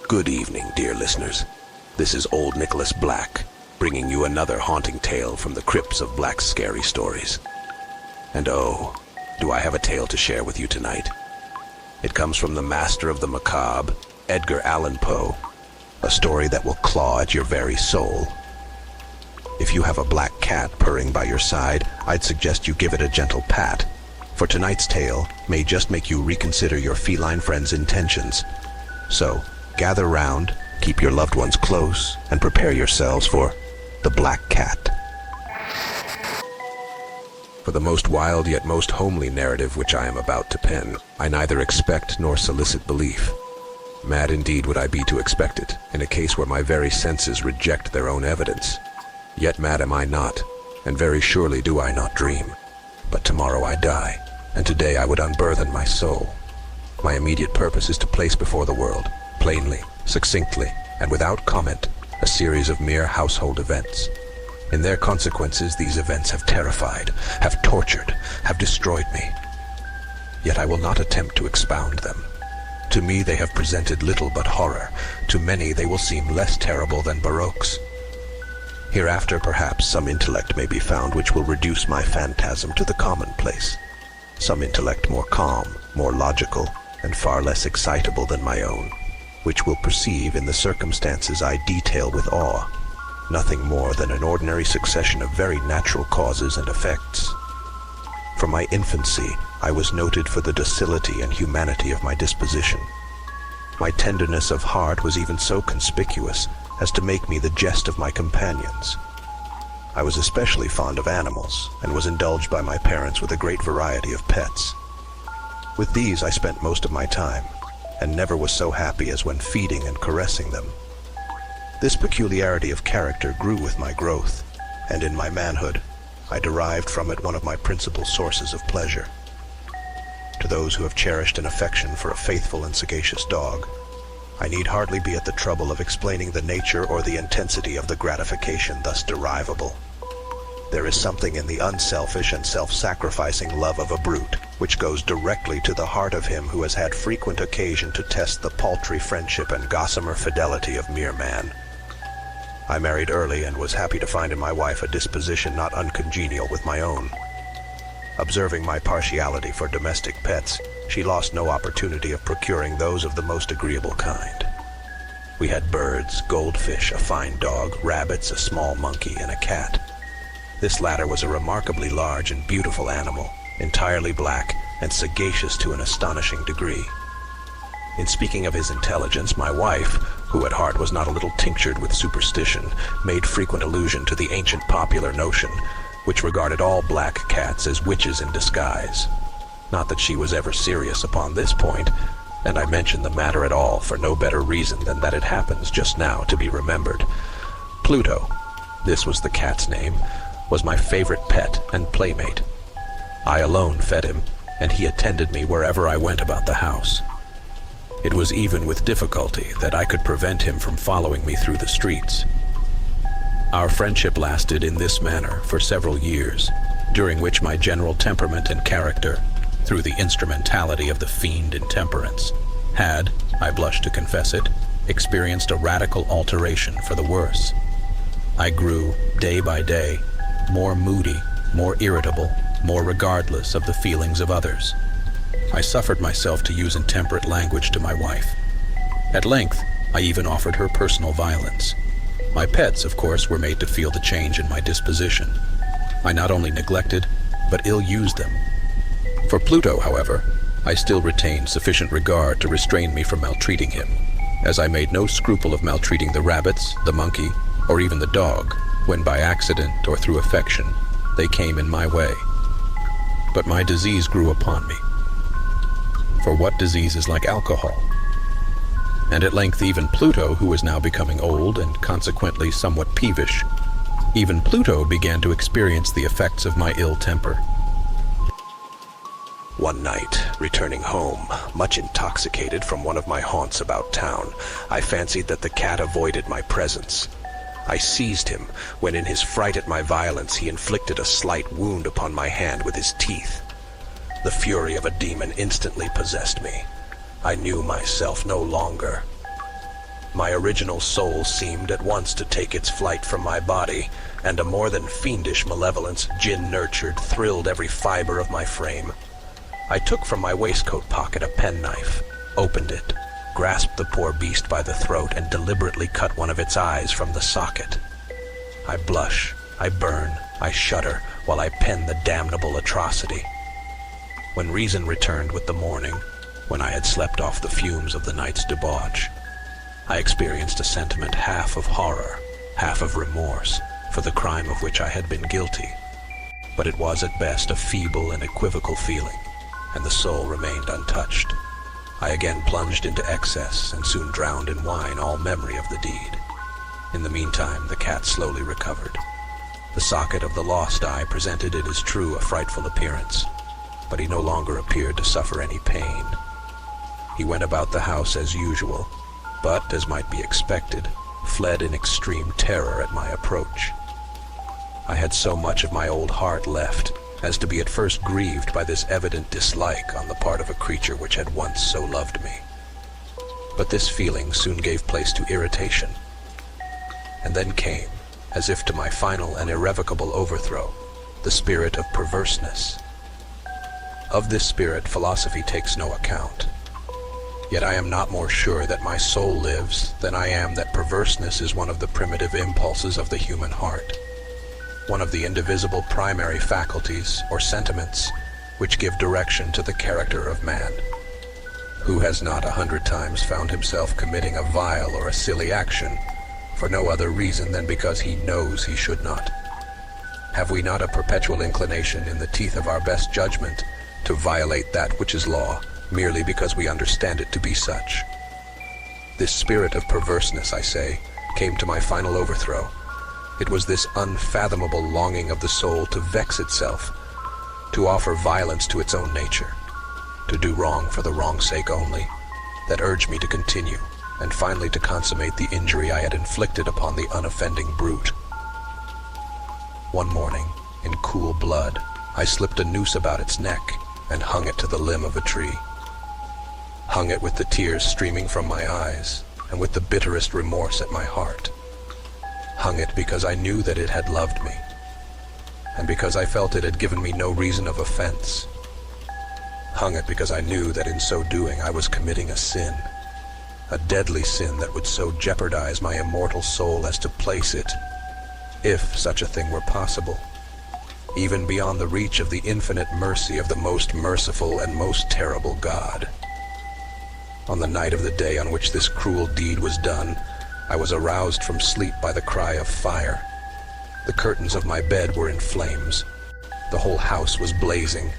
Good evening, dear listeners. This is Old Nicholas Black, bringing you another haunting tale from the crypts of Black's scary stories. And oh, do I have a tale to share with you tonight. It comes from the master of the macabre, Edgar Allan Poe, a story that will claw at your very soul. If you have a black cat purring by your side, I'd suggest you give it a gentle pat, for tonight's tale may just make you reconsider your feline friend's intentions. So, gather round, keep your loved ones close, and prepare yourselves for the Black Cat. For the most wild yet most homely narrative which I am about to pen, I neither expect nor solicit belief. Mad indeed would I be to expect it, in a case where my very senses reject their own evidence. Yet mad am I not, and very surely do I not dream. But tomorrow I die, and today I would unburthen my soul. My immediate purpose is to place before the world, plainly, succinctly, and without comment, a series of mere household events. In their consequences, these events have terrified, have tortured, have destroyed me. Yet I will not attempt to expound them. To me they have presented little but horror. To many they will seem less terrible than baroques. Hereafter perhaps some intellect may be found which will reduce my phantasm to the commonplace. Some intellect more calm, more logical, and far less excitable than my own, which will perceive in the circumstances I detail with awe nothing more than an ordinary succession of very natural causes and effects. From my infancy, I was noted for the docility and humanity of my disposition. My tenderness of heart was even so conspicuous as to make me the jest of my companions. I was especially fond of animals, and was indulged by my parents with a great variety of pets. With these I spent most of my time, and never was so happy as when feeding and caressing them. This peculiarity of character grew with my growth, and in my manhood, I derived from it one of my principal sources of pleasure. To those who have cherished an affection for a faithful and sagacious dog, I need hardly be at the trouble of explaining the nature or the intensity of the gratification thus derivable. There is something in the unselfish and self-sacrificing love of a brute, which goes directly to the heart of him who has had frequent occasion to test the paltry friendship and gossamer fidelity of mere man. I married early and was happy to find in my wife a disposition not uncongenial with my own. Observing my partiality for domestic pets, she lost no opportunity of procuring those of the most agreeable kind. We had birds, goldfish, a fine dog, rabbits, a small monkey, and a cat. This latter was a remarkably large and beautiful animal, entirely black and sagacious to an astonishing degree. In speaking of his intelligence, my wife, who at heart was not a little tinctured with superstition, made frequent allusion to the ancient popular notion, which regarded all black cats as witches in disguise. Not that she was ever serious upon this point, and I mention the matter at all for no better reason than that it happens just now to be remembered. Pluto, this was the cat's name, was my favorite pet and playmate. I alone fed him, and he attended me wherever I went about the house. It was even with difficulty that I could prevent him from following me through the streets. Our friendship lasted in this manner for several years, during which my general temperament and character, through the instrumentality of the fiend intemperance, had, I blush to confess it, experienced a radical alteration for the worse. I grew, day by day, more moody, more irritable, more regardless of the feelings of others. I suffered myself to use intemperate language to my wife. At length, I even offered her personal violence. My pets, of course, were made to feel the change in my disposition. I not only neglected, but ill-used them. For Pluto, however, I still retained sufficient regard to restrain me from maltreating him, as I made no scruple of maltreating the rabbits, the monkey, or even the dog, when by accident or through affection they came in my way. But my disease grew upon me. For what disease is like alcohol? And at length even Pluto, who was now becoming old and consequently somewhat peevish, even Pluto began to experience the effects of my ill temper. One night, returning home, much intoxicated from one of my haunts about town, I fancied that the cat avoided my presence. I seized him, when in his fright at my violence he inflicted a slight wound upon my hand with his teeth. The fury of a demon instantly possessed me. I knew myself no longer. My original soul seemed at once to take its flight from my body, and a more than fiendish malevolence, gin-nurtured, thrilled every fiber of my frame. I took from my waistcoat pocket a penknife, opened it, grasped the poor beast by the throat, and deliberately cut one of its eyes from the socket. I blush, I burn, I shudder, while I pen the damnable atrocity. When reason returned with the morning, when I had slept off the fumes of the night's debauch, I experienced a sentiment half of horror, half of remorse, for the crime of which I had been guilty. But it was at best a feeble and equivocal feeling, and the soul remained untouched. I again plunged into excess, and soon drowned in wine all memory of the deed. In the meantime, the cat slowly recovered. The socket of the lost eye presented, it is true, a frightful appearance, but he no longer appeared to suffer any pain. He went about the house as usual, but, as might be expected, fled in extreme terror at my approach. I had so much of my old heart left as to be at first grieved by this evident dislike on the part of a creature which had once so loved me. But this feeling soon gave place to irritation, and then came, as if to my final and irrevocable overthrow, the spirit of perverseness. Of this spirit philosophy takes no account. Yet I am not more sure that my soul lives than I am that perverseness is one of the primitive impulses of the human heart, one of the indivisible primary faculties or sentiments which give direction to the character of man. Who has not 100 times found himself committing a vile or a silly action for no other reason than because he knows he should not? Have we not a perpetual inclination in the teeth of our best judgment to violate that which is law, merely because we understand it to be such? This spirit of perverseness, I say, came to my final overthrow. It was this unfathomable longing of the soul to vex itself, to offer violence to its own nature, to do wrong for the wrong's sake only, that urged me to continue, and finally to consummate the injury I had inflicted upon the unoffending brute. One morning, in cool blood, I slipped a noose about its neck and hung it to the limb of a tree. Hung it with the tears streaming from my eyes, and with the bitterest remorse at my heart. Hung it because I knew that it had loved me, and because I felt it had given me no reason of offense. Hung it because I knew that in so doing I was committing a sin, a deadly sin that would so jeopardize my immortal soul as to place it, if such a thing were possible, even beyond the reach of the infinite mercy of the most merciful and most terrible God. On the night of the day on which this cruel deed was done, I was aroused from sleep by the cry of fire. The curtains of my bed were in flames. The whole house was blazing.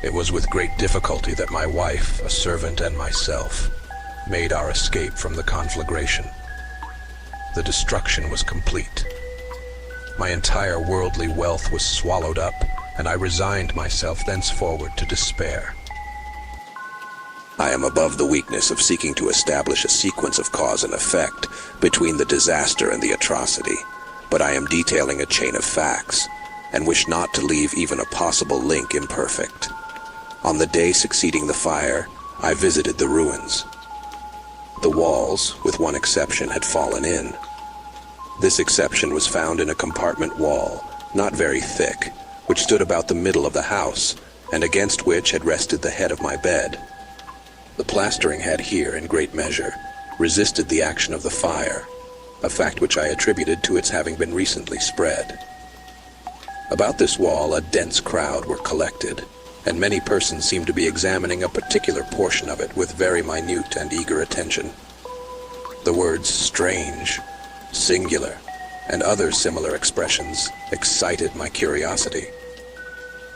It was with great difficulty that my wife, a servant, and myself made our escape from the conflagration. The destruction was complete. My entire worldly wealth was swallowed up, and I resigned myself thenceforward to despair. I am above the weakness of seeking to establish a sequence of cause and effect between the disaster and the atrocity, but I am detailing a chain of facts, and wish not to leave even a possible link imperfect. On the day succeeding the fire, I visited the ruins. The walls, with one exception, had fallen in. This exception was found in a compartment wall, not very thick, which stood about the middle of the house, and against which had rested the head of my bed. The plastering had here, in great measure, resisted the action of the fire, a fact which I attributed to its having been recently spread. About this wall a dense crowd were collected, and many persons seemed to be examining a particular portion of it with very minute and eager attention. The words strange, singular, and other similar expressions excited my curiosity.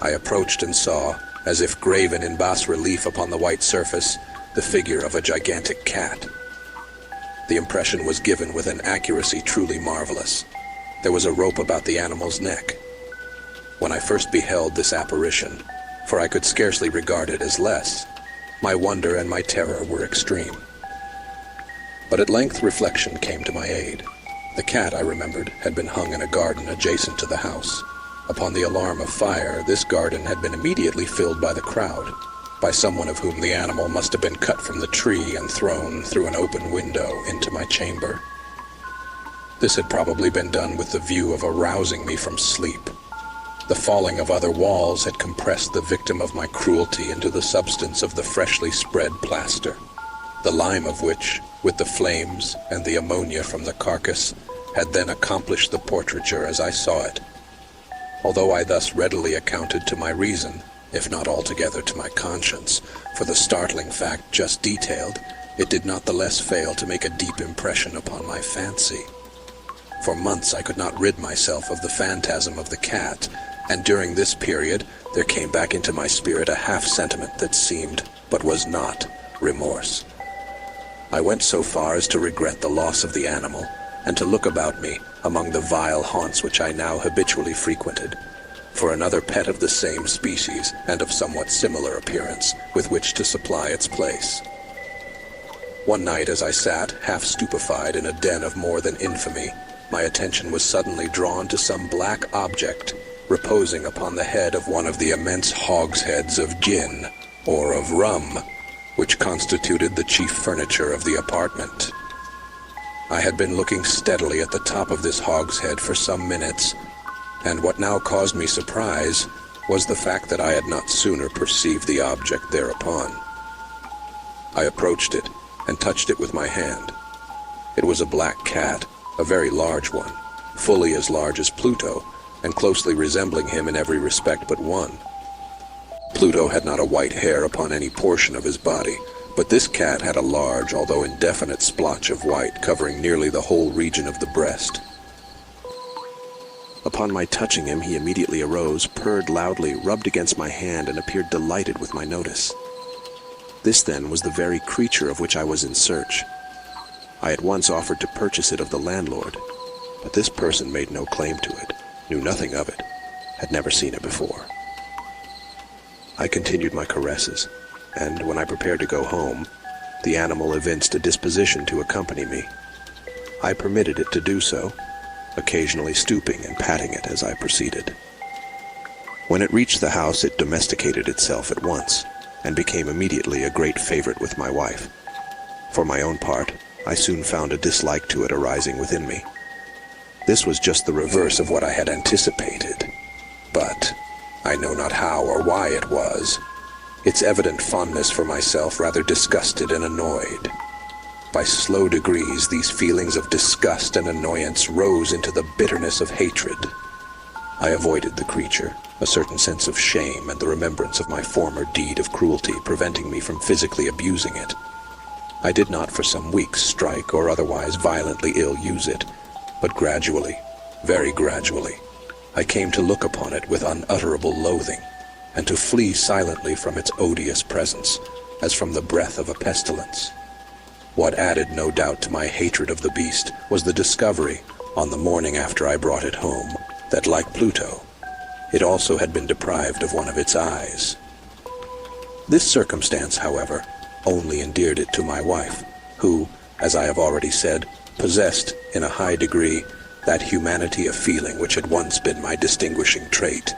I approached and saw, as if graven in bas-relief upon the white surface, the figure of a gigantic cat. The impression was given with an accuracy truly marvelous. There was a rope about the animal's neck. When I first beheld this apparition, for I could scarcely regard it as less, my wonder and my terror were extreme. But at length reflection came to my aid. The cat, I remembered, had been hung in a garden adjacent to the house. Upon the alarm of fire, this garden had been immediately filled by the crowd, by someone of whom the animal must have been cut from the tree and thrown through an open window into my chamber. This had probably been done with the view of arousing me from sleep. The falling of other walls had compressed the victim of my cruelty into the substance of the freshly spread plaster, the lime of which, with the flames and the ammonia from the carcass, had then accomplished the portraiture as I saw it. Although I thus readily accounted to my reason, if not altogether to my conscience, for the startling fact just detailed, it did not the less fail to make a deep impression upon my fancy. For months I could not rid myself of the phantasm of the cat, and during this period there came back into my spirit a half-sentiment that seemed, but was not, remorse. I went so far as to regret the loss of the animal, and to look about me, among the vile haunts which I now habitually frequented, for another pet of the same species and of somewhat similar appearance with which to supply its place. One night as I sat, half stupefied in a den of more than infamy, my attention was suddenly drawn to some black object reposing upon the head of one of the immense hogsheads of gin, or of rum, which constituted the chief furniture of the apartment. I had been looking steadily at the top of this hogshead for some minutes, and what now caused me surprise was the fact that I had not sooner perceived the object thereupon. I approached it and touched it with my hand. It was a black cat, a very large one, fully as large as Pluto, and closely resembling him in every respect but one. Pluto had not a white hair upon any portion of his body, but this cat had a large, although indefinite, splotch of white covering nearly the whole region of the breast. Upon my touching him, he immediately arose, purred loudly, rubbed against my hand, and appeared delighted with my notice. This, then, was the very creature of which I was in search. I at once offered to purchase it of the landlord, but this person made no claim to it, knew nothing of it, had never seen it before. I continued my caresses, and when I prepared to go home, the animal evinced a disposition to accompany me. I permitted it to do so, occasionally stooping and patting it as I proceeded. When it reached the house, it domesticated itself at once, and became immediately a great favorite with my wife. For my own part, I soon found a dislike to it arising within me. This was just the reverse of what I had anticipated, but I know not how or why it was. Its evident fondness for myself rather disgusted and annoyed. By slow degrees, these feelings of disgust and annoyance rose into the bitterness of hatred. I avoided the creature, a certain sense of shame and the remembrance of my former deed of cruelty preventing me from physically abusing it. I did not for some weeks strike or otherwise violently ill-use it, but gradually, very gradually, I came to look upon it with unutterable loathing, and to flee silently from its odious presence, as from the breath of a pestilence. What added no doubt to my hatred of the beast was the discovery, on the morning after I brought it home, that, like Pluto, it also had been deprived of one of its eyes. This circumstance, however, only endeared it to my wife, who, as I have already said, possessed, in a high degree, that humanity of feeling which had once been my distinguishing trait,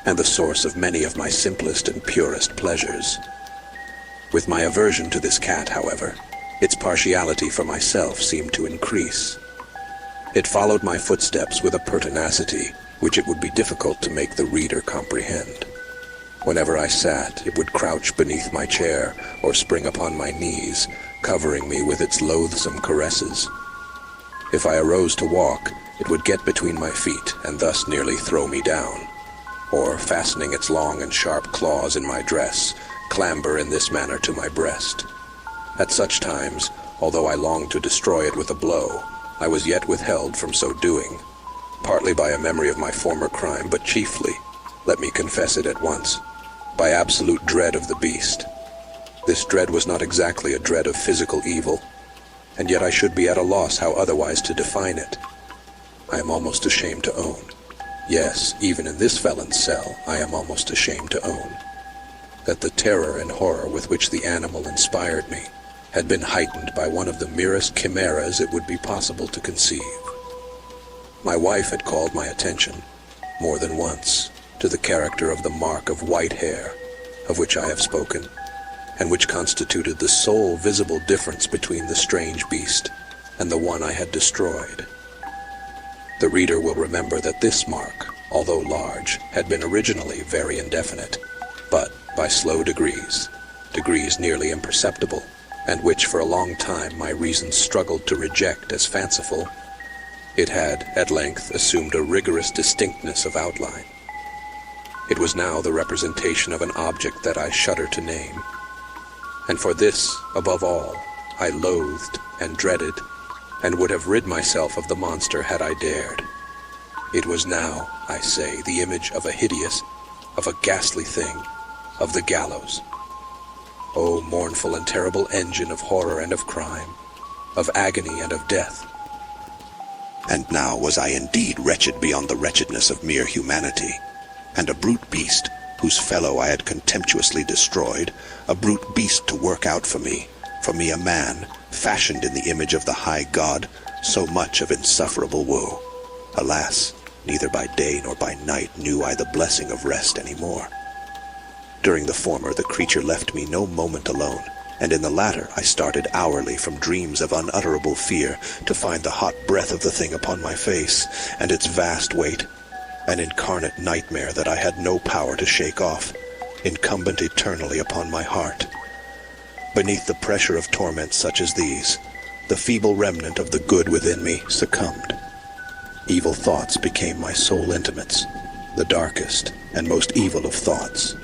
and the source of many of my simplest and purest pleasures. With my aversion to this cat, however, its partiality for myself seemed to increase. It followed my footsteps with a pertinacity which it would be difficult to make the reader comprehend. Whenever I sat, it would crouch beneath my chair or spring upon my knees, covering me with its loathsome caresses. If I arose to walk, it would get between my feet and thus nearly throw me down, or, fastening its long and sharp claws in my dress, clamber in this manner to my breast. At such times, although I longed to destroy it with a blow, I was yet withheld from so doing, partly by a memory of my former crime, but chiefly, let me confess it at once, by absolute dread of the beast. This dread was not exactly a dread of physical evil, and yet I should be at a loss how otherwise to define it. I am almost ashamed to own, yes, even in this felon's cell, I am almost ashamed to own, that the terror and horror with which the animal inspired me had been heightened by one of the merest chimeras it would be possible to conceive. My wife had called my attention, more than once, to the character of the mark of white hair, of which I have spoken, and which constituted the sole visible difference between the strange beast and the one I had destroyed. The reader will remember that this mark, although large, had been originally very indefinite, but by slow degrees nearly imperceptible, and which for a long time my reason struggled to reject as fanciful, it had at length assumed a rigorous distinctness of outline. It was now the representation of an object that I shudder to name, and for this, above all, I loathed and dreaded, and would have rid myself of the monster had I dared. It was now, I say, the image of a hideous, of a ghastly thing, of the gallows. O mournful and terrible engine of horror and of crime, of agony and of death. And now was I indeed wretched beyond the wretchedness of mere humanity, and a brute beast, whose fellow I had contemptuously destroyed, a brute beast to work out for me a man, fashioned in the image of the high God, so much of insufferable woe. Alas, neither by day nor by night knew I the blessing of rest any more. During the former, the creature left me no moment alone, and in the latter I started hourly from dreams of unutterable fear to find the hot breath of the thing upon my face, and its vast weight, an incarnate nightmare that I had no power to shake off, incumbent eternally upon my heart. Beneath the pressure of torments such as these, the feeble remnant of the good within me succumbed. Evil thoughts became my sole intimates, the darkest and most evil of thoughts.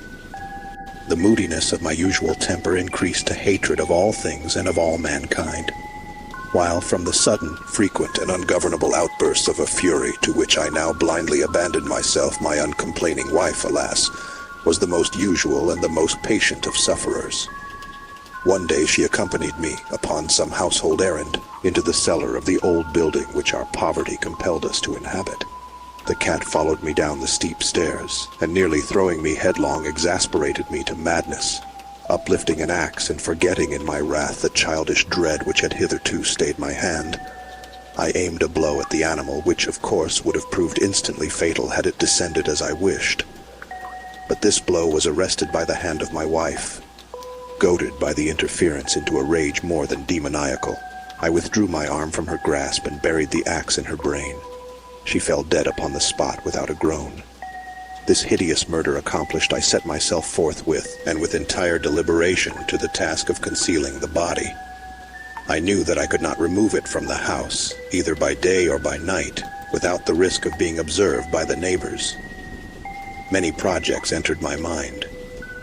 The moodiness of my usual temper increased to hatred of all things and of all mankind, while from the sudden, frequent, and ungovernable outbursts of a fury to which I now blindly abandoned myself, my uncomplaining wife, alas, was the most usual and the most patient of sufferers. One day she accompanied me, upon some household errand, into the cellar of the old building which our poverty compelled us to inhabit. The cat followed me down the steep stairs, and nearly throwing me headlong exasperated me to madness. Uplifting an axe and forgetting in my wrath the childish dread which had hitherto stayed my hand, I aimed a blow at the animal, which of course would have proved instantly fatal had it descended as I wished. But this blow was arrested by the hand of my wife. Goaded by the interference into a rage more than demoniacal, I withdrew my arm from her grasp and buried the axe in her brain. She fell dead upon the spot without a groan. This hideous murder accomplished, I set myself forthwith, and with entire deliberation, to the task of concealing the body. I knew that I could not remove it from the house, either by day or by night, without the risk of being observed by the neighbors. Many projects entered my mind.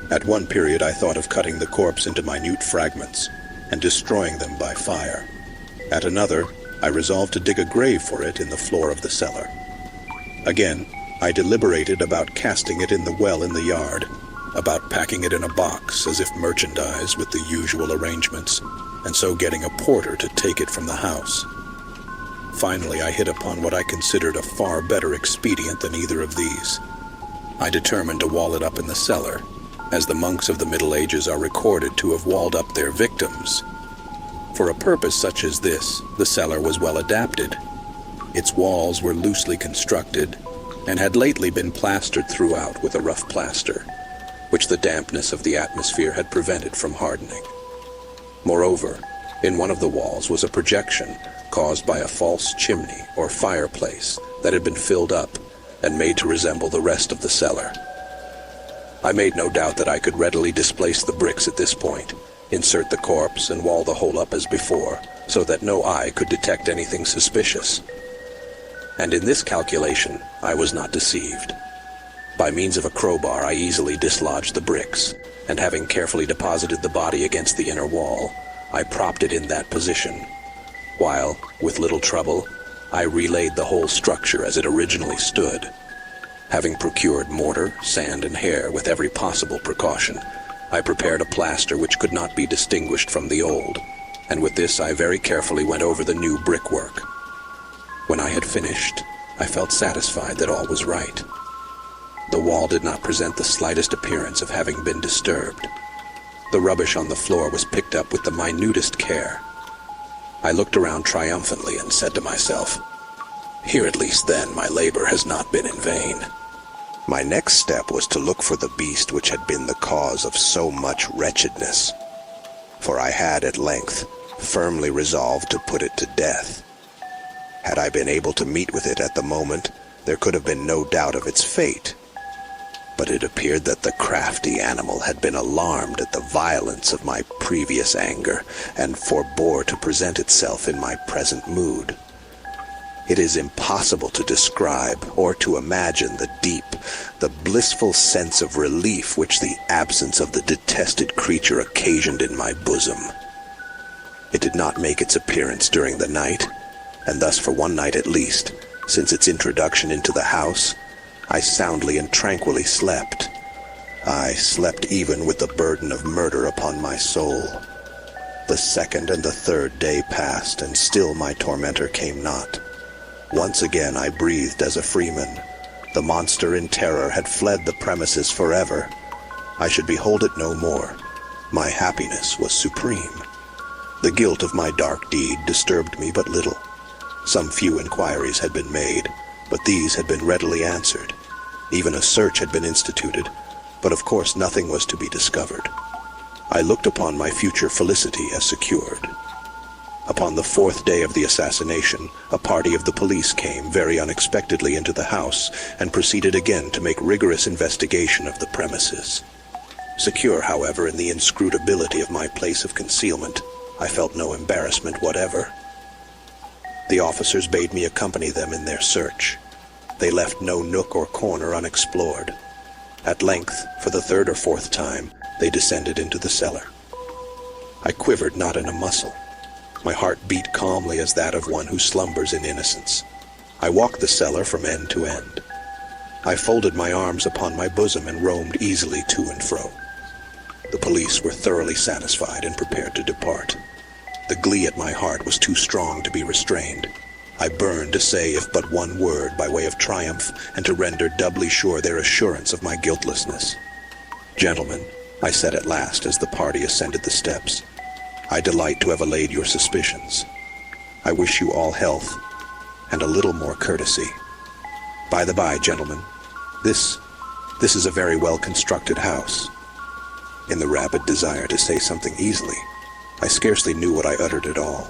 At one period I thought of cutting the corpse into minute fragments and destroying them by fire. At another, I resolved to dig a grave for it in the floor of the cellar. Again, I deliberated about casting it in the well in the yard, about packing it in a box as if merchandise with the usual arrangements, and so getting a porter to take it from the house. Finally, I hit upon what I considered a far better expedient than either of these. I determined to wall it up in the cellar, as the monks of the Middle Ages are recorded to have walled up their victims. For a purpose such as this, the cellar was well adapted. Its walls were loosely constructed, and had lately been plastered throughout with a rough plaster, which the dampness of the atmosphere had prevented from hardening. Moreover, in one of the walls was a projection caused by a false chimney or fireplace that had been filled up and made to resemble the rest of the cellar. I made no doubt that I could readily displace the bricks at this point, insert the corpse, and wall the hole up as before, so that no eye could detect anything suspicious. And in this calculation, I was not deceived. By means of a crowbar, I easily dislodged the bricks, and having carefully deposited the body against the inner wall, I propped it in that position, while, with little trouble, I relaid the whole structure as it originally stood. Having procured mortar, sand, and hair with every possible precaution, I prepared a plaster which could not be distinguished from the old, and with this I very carefully went over the new brickwork. When I had finished, I felt satisfied that all was right. The wall did not present the slightest appearance of having been disturbed. The rubbish on the floor was picked up with the minutest care. I looked around triumphantly and said to myself, "Here at least then my labor has not been in vain." My next step was to look for the beast which had been the cause of so much wretchedness. for I had at length firmly resolved to put it to death. Had I been able to meet with it at the moment, there could have been no doubt of its fate. But it appeared that the crafty animal had been alarmed at the violence of my previous anger, and forbore to present itself in my present mood. It is impossible to describe or to imagine the blissful sense of relief which the absence of the detested creature occasioned in my bosom. It did not make its appearance during the night, and thus for one night at least, since its introduction into the house, I soundly and tranquilly slept. I slept even with the burden of murder upon my soul. The second and the third day passed, and still my tormentor came not. Once again I breathed as a freeman. The monster in terror had fled the premises forever. I should behold it no more. My happiness was supreme. The guilt of my dark deed disturbed me but little. Some few inquiries had been made, but these had been readily answered. Even a search had been instituted, but of course nothing was to be discovered. I looked upon my future felicity as secured. Upon the fourth day of the assassination, a party of the police came very unexpectedly into the house and proceeded again to make rigorous investigation of the premises. Secure, however, in the inscrutability of my place of concealment, I felt no embarrassment whatever. The officers bade me accompany them in their search. They left no nook or corner unexplored. At length, for the third or fourth time, they descended into the cellar. I quivered not in a muscle. My heart beat calmly as that of one who slumbers in innocence. I walked the cellar from end to end. I folded my arms upon my bosom and roamed easily to and fro. The police were thoroughly satisfied and prepared to depart. The glee at my heart was too strong to be restrained. I burned to say if but one word by way of triumph, and to render doubly sure their assurance of my guiltlessness. "Gentlemen," I said at last as the party ascended the steps, "I delight to have allayed your suspicions. I wish you all health, and a little more courtesy. By the by, gentlemen, this is a very well-constructed house." In the rapid desire to say something easily, I scarcely knew what I uttered at all.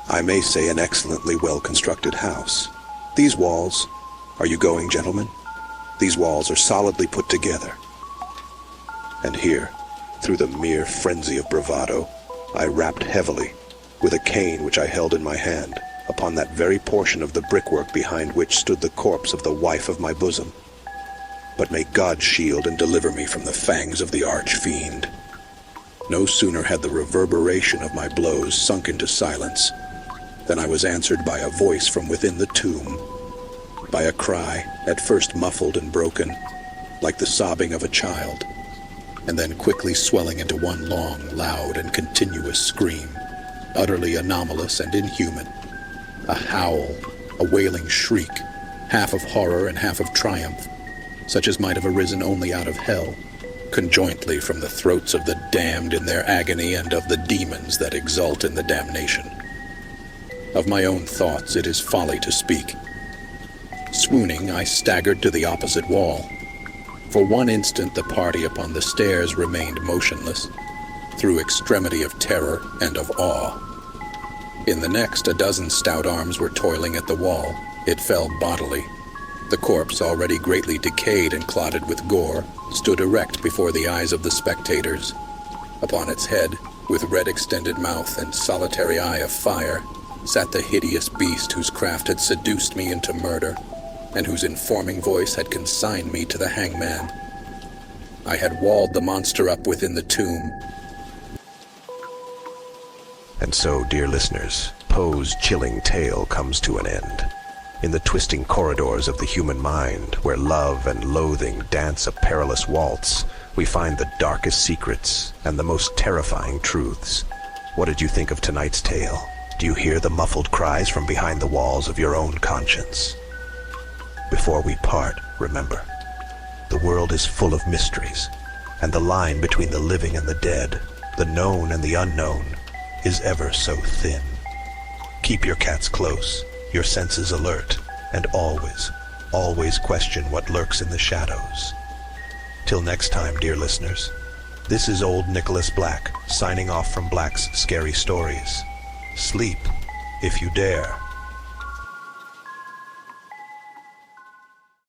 "I may say an excellently well-constructed house. These walls— Are you going, gentlemen? These walls are solidly put together." And here, through the mere frenzy of bravado, I rapped heavily, with a cane which I held in my hand, upon that very portion of the brickwork behind which stood the corpse of the wife of my bosom. But may God shield and deliver me from the fangs of the arch-fiend. No sooner had the reverberation of my blows sunk into silence than I was answered by a voice from within the tomb, by a cry, at first muffled and broken, like the sobbing of a child, and then quickly swelling into one long, loud, and continuous scream, utterly anomalous and inhuman. A howl, a wailing shriek, half of horror and half of triumph, such as might have arisen only out of hell, conjointly from the throats of the damned in their agony and of the demons that exult in the damnation. Of my own thoughts it is folly to speak. Swooning, I staggered to the opposite wall. For one instant the party upon the stairs remained motionless, through extremity of terror and of awe. In the next, a dozen stout arms were toiling at the wall. It fell bodily. The corpse, already greatly decayed and clotted with gore, stood erect before the eyes of the spectators. Upon its head, with red extended mouth and solitary eye of fire, sat the hideous beast whose craft had seduced me into murder, and whose informing voice had consigned me to the hangman. I had walled the monster up within the tomb. And so, dear listeners, Poe's chilling tale comes to an end. In the twisting corridors of the human mind, where love and loathing dance a perilous waltz, we find the darkest secrets and the most terrifying truths. What did you think of tonight's tale? Do you hear the muffled cries from behind the walls of your own conscience? Before we part, remember, the world is full of mysteries, and the line between the living and the dead, the known and the unknown, is ever so thin. Keep your cats close, your senses alert, and always question what lurks in the shadows. Till next time, dear listeners, This is old Nicholas Black, signing off from Black's Scary Stories. Sleep, if you dare.